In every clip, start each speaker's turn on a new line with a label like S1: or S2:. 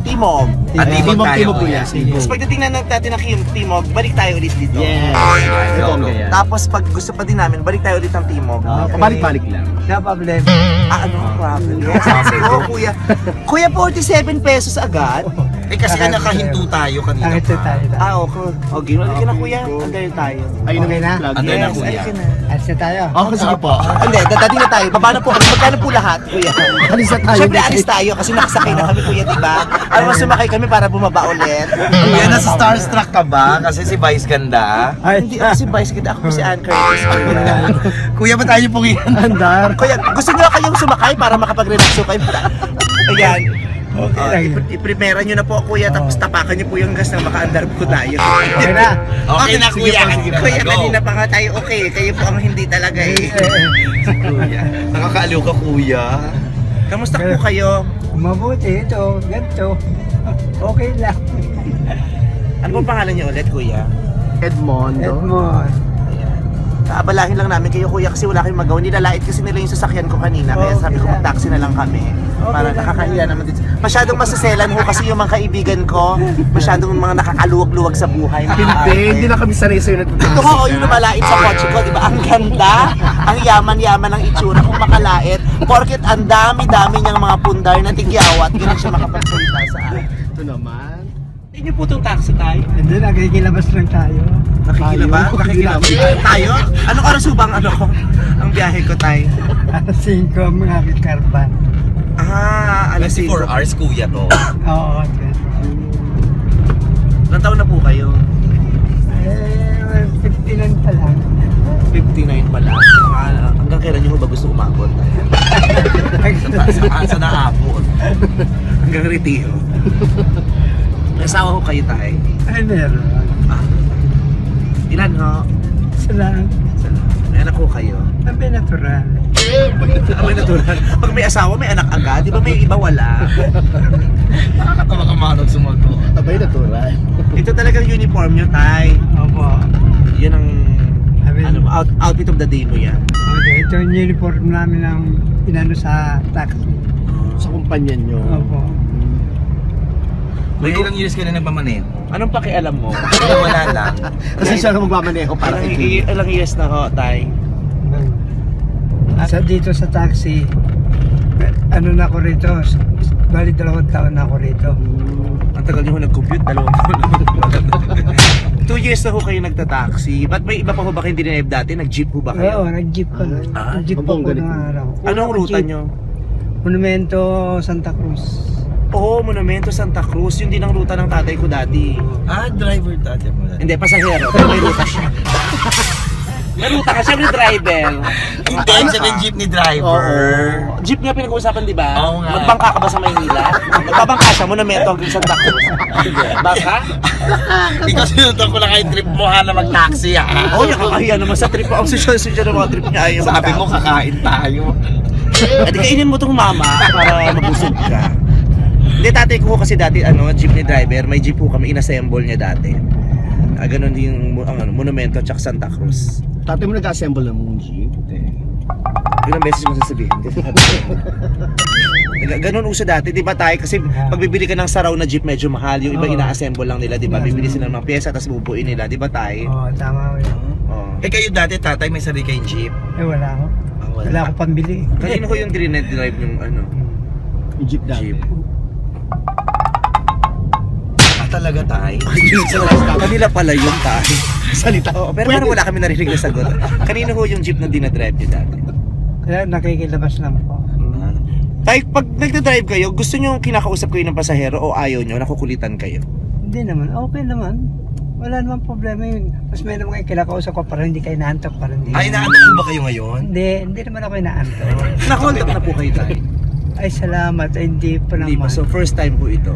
S1: Timog.
S2: Timog kuya.
S1: Tapos pagdating na natin ng Timog, balik tayo ulit dito.
S2: Yes.
S1: Tapos pag gusto pa din namin, balik tayo ulit ng Timog.
S2: Pabalik-balik lang.
S3: No problem.
S1: Ano problem? Oo, kuya. Kuya, 47 pesos agad.
S4: Kasi nakahinto tayo kanina.
S3: Nakita tayo lang.
S1: Okay. Okay, wala ka na kuya. Anday tayo.
S2: Ayun
S3: Okay na?
S4: Anday na
S1: Yes,
S4: kuya.
S1: ayun na.
S3: Alis na tayo.
S2: Sige po.
S1: Hindi, dadating na tayo. Baba na po kami. Magkano po lahat, kuya?
S2: Alis na tayo.
S1: Siyempre, alis tayo kasi nakasakay na kami, kuya, diba? Alam mo, sumakay kami para bumaba ulit.
S4: Kuya, nasa starstruck ka ba? Kasi si Vice ganda.
S1: Hindi ako si Vice, ako po si Ann Curtis.
S4: Kuya, ba tayo pong yan?
S2: Andar.
S1: Kuya, gusto nyo kayong sumakay para makapag-relax kayo? Ayan. I-prepare nyo na po, kuya, tapos tapakan nyo po yung gas na maka-andar po tayo.
S3: Okay na.
S4: Okay na, kuya.
S1: Kuya, kanina pa nga tayo, okay. Kayo po ang hindi talaga eh.
S4: Kuya, nakakaaliw ka, kuya.
S1: Kamusta po kayo?
S3: Mabuti ito, ganito. Okay lang.
S1: Ano pong pangalan niyo ulit, kuya?
S2: Edmondo.
S3: Edmond.
S1: Kaabalahin lang namin kayo, kuya, kasi wala kayong magawa. Nilalait kasi nila yung sasakyan ko kanina, kaya sabi ko mag-taxi na lang kami. Para nakakahiya naman din. Masyadong masaselan ho kasi yung mga kaibigan ko. Masyadong mga nakakaluwag-luwag sa buhay.
S2: Hindi na kami sanay sa'yo
S1: Ito
S2: natutunan.
S1: ho, yung lumalait sa kotse ko, di ba? Ang ganda, ang yaman-yaman ng itsura kung makalait. Porket ang dami-dami niyang mga pundar na tigyawat, ganun siya makapagsalita sa akin.
S2: Ito naman.
S1: Hindi niyo po itong taxi tayo.
S3: Hindi, nakikilabas lang tayo.
S1: Nakikilabas? Nakikilabas tayo? Anong oras ho bang ang biyahe ko tayo?
S3: Alas 5 ang mga kikarban.
S1: Alas 5.
S4: 4 hours, kuya, to.
S3: Oo,
S1: Ilang taon na po kayo?
S3: 59 pa lang.
S1: 59 pala. Hanggang kailan niyo ba gusto umabot?
S4: Sa naapon.
S1: Hanggang retiro. May asawa ho kayo tayo?
S3: Ay, meron.
S1: Ilan ho?
S3: Salamat.
S1: May anak ho kayo?
S3: Sabi natural.
S1: May natural. Pag may asawa, may anak agad. Di ba may iba wala?
S4: Nakakatawa ka manong sumagot.
S2: Abay natural.
S1: Ito talagang uniform nyo, tay.
S3: Opo.
S1: Yan ang
S3: Sabi,
S1: outfit of the day mo yan.
S3: okay, ito yung uniform namin ng inano sa taxi.
S2: Sa kumpanya nyo.
S3: Opo.
S4: May ilang years ka na nagmamaneho?
S1: Anong pakialam mo?
S4: Wala lang.
S2: Kasi siya ang magmamaneho para kay
S1: Ilang years na ho, tay?
S3: Sa dito sa taxi, ano na ako rito, bali 2 taon na ako rito.
S1: Ang tagal niyo ho nag-compute, 2 taon. 2 years na ho kayo nagta-taxi. Ba't may iba pa ho ba kayong dinayab dati? Nag-jeep ho ba kayo?
S3: Oo, nag-jeep pa na. Nag-jeep pa ko ng araw.
S1: Anong ruta
S3: Nag-jeep.
S1: nyo?
S3: Monumento Santa Cruz.
S1: Oo, Monumento Santa Cruz. Yun din ang ruta ng tatay ko dati.
S4: Driver tatay mo.
S1: Hindi, pasahero. Pero may ruta siya. May ruta ka siya, may driver.
S4: Hindi, sabihin jeepney driver.
S1: Jeep nga pinag-uusapan, di ba?
S4: Oo nga.
S1: Magbangka ka ba sa Maynila? Magbabangka siya, Monumento hanggang Santa Cruz. Baka?
S4: Ikaw sinunod ko lang kayo trip mo ha na mag-taxi ha.
S1: Oo, nakakahiya naman sa trip. Ang social ng mga trip niya. Ayaw
S4: Sabi mo kakain tayo.
S1: At kainin mo itong mama para mabusog ka. Hindi, tatay ko kasi dati, jeepney driver. May jeep po kami, inassemble niya dati. Ganon yung Monumento at Santa Cruz.
S2: Tatay mo nag-assemble ng mong jeep.
S1: Ilang beses mo sasabihin. Ganon uso dati, di ba tayo? Kasi pag bibili ka ng saraw na jeep, medyo mahal. Yung iba ina-assemble lang nila, di ba? Bibili sila ng mga pyesa, tapos bubuin nila, di ba tayo?
S3: Oo, tama mo yun.
S4: Kayo dati tatay may sarili kayong jeep.
S3: Wala ako. Wala ako pambili.
S1: Kanino ko yung drive yung
S2: Yung jeep dati.
S1: jeep?
S4: Talaga tay.
S1: Kanila pala yung tayo.
S2: Salita.
S1: Oo, pero parang wala kami narinig na sagot. Kanino ho yung jeep na dinadrive niyo dati?
S3: Kaya nakikilabas lang po.
S1: Tay, pag nagdadrive kayo, gusto nyo kinakausap kayo ng pasahero o ayaw nyo, nakukulitan kayo?
S3: Hindi naman, okay naman. Wala naman problema yun. Mas may naman kayo kinakausap ko para hindi kayo naantok. Para hindi.
S4: Ay, naantok ba kayo ngayon?
S3: Hindi naman ako inaantok.
S1: Nakahold up na po kayo tayo?
S3: Ay, salamat. Ay, hindi pa
S1: Hindi pa,
S3: naman.
S1: so first time po ito.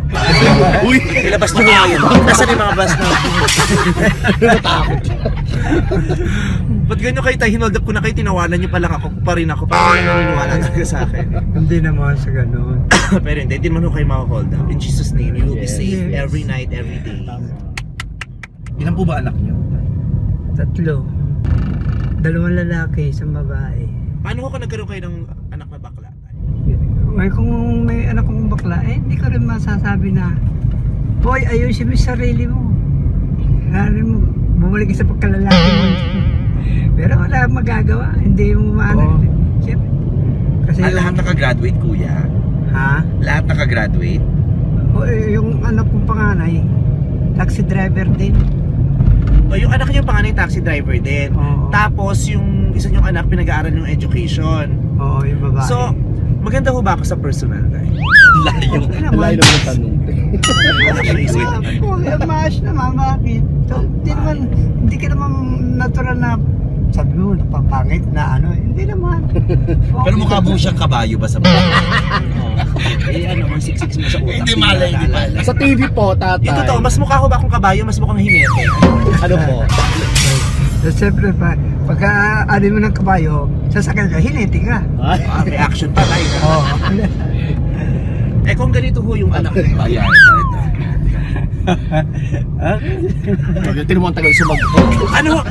S1: Uy! Ilabas nyo nga yun. Nasaan yung mga bus na? Ba't ganyan kayo tayo? Hinold up ko na kayo, tinawanan nyo pa lang ako pa rin ako. Parang naniniwala talaga sa akin.
S3: Hindi naman sa ganun.
S1: Pero hindi naman ho kayo makahold up. In Jesus' name, you will be safe every night, every day.
S4: Ilan po ba anak niyo?
S3: 3. 2 lalaki, 1 babae.
S1: Paano ko nagkaroon kayo ng anak na bakla?
S3: Ay, kung may anak kong bakla, hindi ko rin masasabi na, boy, ayusin mo yung sarili mo. Lalo mo, bumalik ka sa pagkalalaki mo. Pero wala kang magagawa, hindi mo maano. Siyempre. Kasi
S4: Lahat nakagraduate, kuya?
S3: ha?
S4: Lahat nakagraduate?
S3: Yung anak kong panganay, taxi driver din.
S1: O yung anak niyo panganay taxi driver din.
S3: Oo.
S1: Tapos yung isa niyong anak pinag-aaral yung education.
S3: Oo, yung babae.
S1: So, maganda ho ba ako sa personal tayo?
S4: Layo.
S3: okay
S2: Ang layo
S3: naman.
S2: naman ng tanong.
S3: Maayos naman, bakit? So, hindi ka naman natural na sabi mo, napapangit na ano, hindi naman.
S4: Pero mukha mo siyang kabayo ba sa mga?
S1: Eh ano, mang siksik mo sa utak.
S4: Hindi malay, hindi malay.
S2: Sa TV po, tatay.
S1: Yung totoo, mas mukha ko ba akong kabayo, mas mukhang hinete?
S2: Ano po?
S3: So, siyempre pa, pagka alin mo ng kabayo, sasakyan ka, hiniti ka.
S2: Ay.
S1: May action pa tayo.
S3: Oo.
S1: Eh kung ganito ho yung anak ko.
S4: Ayan,
S2: Tingnan mo ang tagal sumagot.
S1: Ano,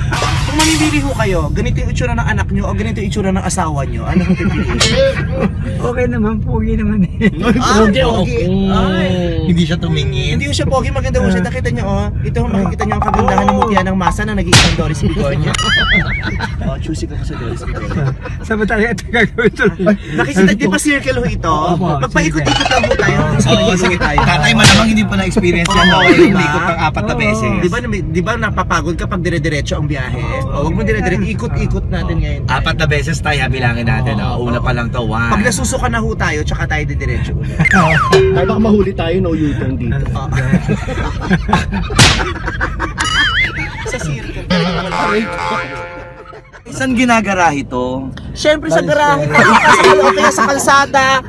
S1: kung mamimili ho kayo, ganito yung itsura ng anak nyo o ganito yung itsura ng asawa nyo, ano ho pipiliin?
S3: Okay naman, pogi naman eh.
S1: Okay. Ay.
S4: Hindi siya tumingin.
S1: Hindi ho siya pogi, maganda ho siya. Nakita nyo, oh. Ito ho, makikita nyo ang kagandahan ng mutya ng masa na nag-iisang Doris Bigonya. Oh, choosy ka sa Doris Bigonya.
S3: Saan ba tayo ito gagawin ito?
S1: Nakikita, di ba circle ho ito?
S3: Opo,
S1: Magpaikot-ikot lang ho tayo.
S4: Oo, sige tayo. Tatay, malamang hindi pa na-experience yan.
S1: Oo,
S4: Okay,
S1: diba?
S4: umikot ng 4 na beses.
S1: Di ba napapagod ka pag dire-diretso ang biyahe? O, wag mo dire-diretso, ikot-ikot natin ngayon.
S4: 4 na beses tayo, bilangin natin. Una pa lang to, 1.
S1: Pag nasusuka na ho tayo, tsaka tayo didiretso ulit.
S2: Ay, baka mahuli tayo, no U-turn dito.
S1: Oo. Sa circle. Talaga
S4: Saan ginagarahe to?
S1: Siyempre sa garahe tayo, o kaya sa kalsada.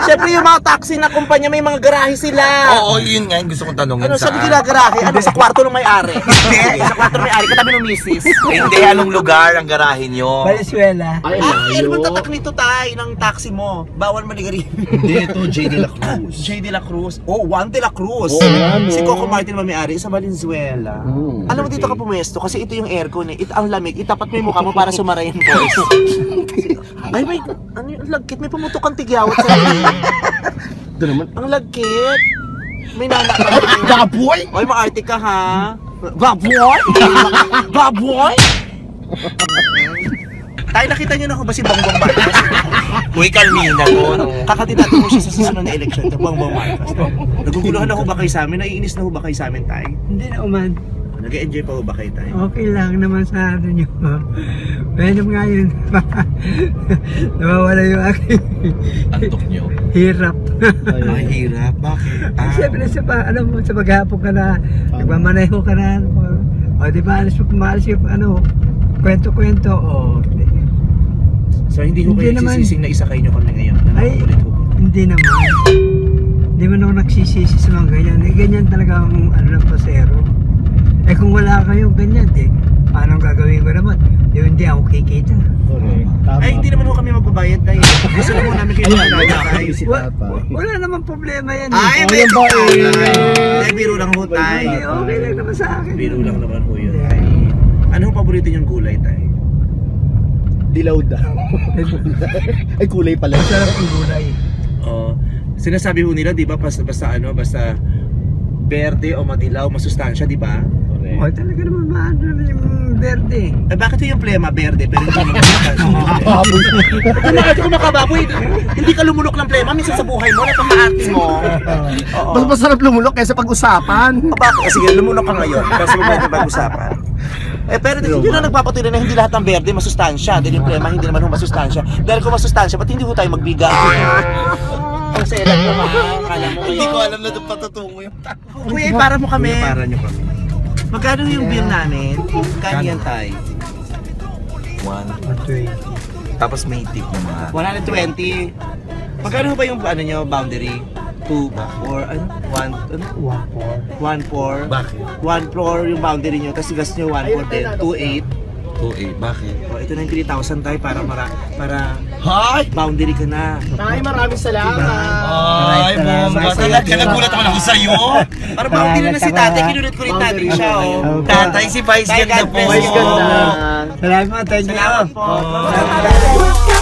S1: Siyempre yung mga taxi na kumpanya may mga garahe sila.
S4: Oo, yun nga yung gusto kong tanongin.
S1: Ano sabi
S4: saan?
S1: nila garahe? Ano sa kwarto ng may-ari? Hindi, sa kwarto ng may-ari, katabi ng misis.
S4: Hindi, anong lugar ang garahe nyo?
S3: Valenzuela.
S2: Ay,
S1: Ano ba
S2: layo.
S1: tatak nito tayo ng taxi mo? Bawal maligarin.
S4: Hindi, ito, J. De La Cruz.
S1: J. De La Cruz. Oh, Juan De La Cruz.
S2: Oo nga, no?
S1: Si Coco Martin may-ari sa Valenzuela. Alam mo dito ka pumesto kasi ito yung aircon eh. Ang lamig. Itapat mo yung mukha mo para sumara yung voice. Ay, may, ano yung lagkit? May pumutok ang tigyawat sa
S2: Ito naman.
S1: Ang lagkit. May nanak ka.
S2: Baboy!
S1: Oy, maarte ka ha. Baboy? Baboy? Tayo, nakita nyo na ho ba si Bongbong Marcos?
S4: Uy, Carmina to.
S1: Kakadidato mo siya sa susunod na election ito, Bongbong Marcos. Naguguluhan na ho ba kayo sa amin? Naiinis na ho ba kayo sa amin, Tay?
S3: Hindi na uman.
S1: Nag-enjoy pa ho ba kayo, Tay?
S3: Okay lang naman sa ano nyo. Pwede nga yun. Nawawala yung aking
S4: Antok nyo.
S3: hirap.
S4: Ay, hirap. Bakit?
S3: Siyempre alam mo, sa maghapon ka na, nagmamaneho ka na. O di ba, alas yung ano, kwento-kwento. O,
S1: So hindi ho
S3: Hindi
S1: kayo
S3: naman.
S1: nagsisising na isakay nyo kami ngayon? Na
S3: Ay,
S1: nakukulit ho.
S3: hindi naman. Hindi man ako nagsisisi sa mga ganyan. Eh, ganyan talaga ang ano ng pasero. Eh kung wala kayong ganyan, paano gagawin ko naman? Hindi ako kikita.
S2: Correct. Tama.
S1: Ay, hindi naman ho kami magbabayad, Tay. Gusto mo namin kayo
S2: Ayan,
S1: magbabayad,
S2: ayan.
S1: Tay.
S2: Si tatay.
S3: Wala namang problema yan.
S1: Ay,
S2: Ayan
S1: biro
S2: ba,
S1: lang.
S2: eh?
S1: Ay, biro lang ho, Tay.
S3: Hindi, okay lang naman sa akin.
S1: Biro lang naman ho yun, Tay. Ano ho paborito niyong gulay, Tay?
S2: Dilaw daw. Ay, kulay pala.
S3: Masarap ang gulay.
S1: Oh, sinasabi ho nila, 'di ba, basta berde o madilaw, masustansya, 'di ba?
S3: O, talaga naman maano naman yung verde.
S1: Eh bakit yung plema berde pero hindi mo
S2: Baboy.
S1: kung makababoy, hindi ka lumulok ng plema minsan sa buhay mo, napaka-arte mo. Oo.
S2: Mas masarap lumulok kaysa pag-usapan.
S1: Bakit? Sige, lumulok ka ngayon. Kasi huwag natin pag-usapan. Eh pero yun na nagpapatuloy na hindi lahat ng berde masustansya. Dahil yung plema hindi naman ho masustansya. Dahil kung masustansya, ba't hindi ho tayo magbigay? Ang selan mo ha. Kala mo
S4: Hindi ko
S1: ngayon.
S4: alam na doon patutungo yung
S1: Kuya, para mo kami.
S4: Para nyo kami.
S1: Magkano yung bill namin? Kano yan, Tay?
S4: 1. Tapos may tip na mga.
S1: 120. Magkano ba yung ano nyo, boundary? 2 or ano? 1 ano? 1-4.
S4: Bakit?
S1: 1-4 yung boundary nyo, tapos gas nyo 1-4 din. 2-8.
S4: 2-8. Bakit?
S1: Oh, ito na yung 3,000 tayo para
S4: Hi!
S1: boundary ka na.
S2: Tay, maraming salamat.
S4: Ay, bomba. Talaga nagulat ako ako sa'yo.
S1: Para boundary na si tatay, kinulit ko rin natin siya, oh.
S4: Tatay, si Vice
S1: Tay,
S4: ganda
S1: God
S4: po.
S1: bless you.
S3: Salamat, thank you.
S1: Salamat po.
S3: Salamat.